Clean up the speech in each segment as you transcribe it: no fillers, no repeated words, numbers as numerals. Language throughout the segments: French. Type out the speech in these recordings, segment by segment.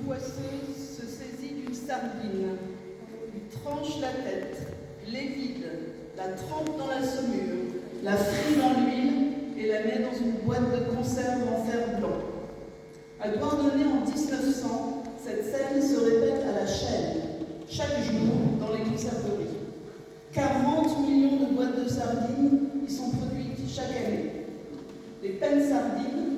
poisseuse se saisit d'une sardine, lui tranche la tête, l'évide, la trempe dans la saumure, la frit dans l'huile et la met dans une boîte de conserve en fer blanc. À Douarnenez en 1900, cette scène se répète à la chaîne, chaque jour dans les conserveries. 40 millions de boîtes de sardines y sont produites chaque année. Les pennes sardines,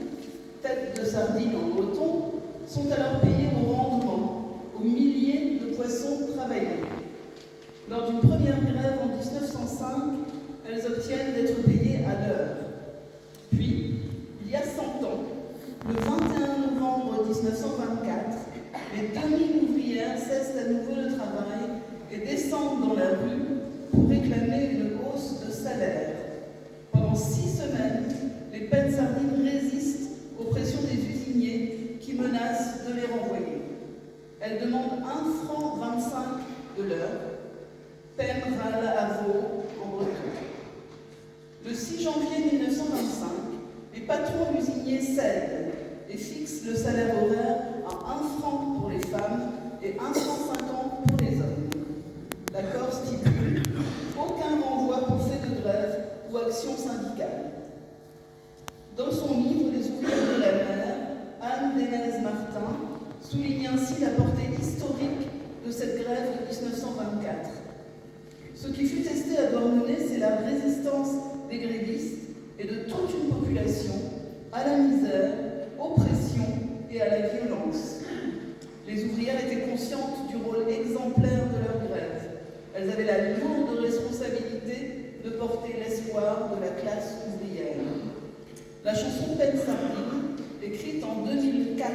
têtes de sardines en coton, sont alors payées au rendement, aux milliers de poissons travaillés. Lors d'une première grève en 1905, elles obtiennent d'être payées à l'heure. Puis, il y a 100 ans, le 21 novembre 1924, les 2000 ouvrières cessent à nouveau le travail et descendent dans la rue pour réclamer une hausse de salaire. Pendant 6 semaines, les pennes sardines résistent aux pressions des usiniers qui menacent de les renvoyer. Elles demandent 1,25 franc de l'heure, peine ral à veau en breton. Le 6 janvier 1925, les patrons usiniers cèdent et fixent le salaire horaire à 1 franc pour les femmes et 1,50 franc pour les hommes. L'accord stipule aucun renvoi pour fait de grève ou action syndicale. Dans son livre Les ouvrières de la mer, Anne Dénez-Martin souligne ainsi la portée historique de cette grève de 1924. Ce qui fut testé à Douarnenez, c'est la résistance des grévistes et de toute une population à la misère, aux pressions et à la violence. Les ouvrières étaient conscientes du rôle exemplaire de leur grève. Elles avaient la lourde responsabilité de porter l'espoir de la classe ouvrière. La chanson Pennes sardines, écrite en 2004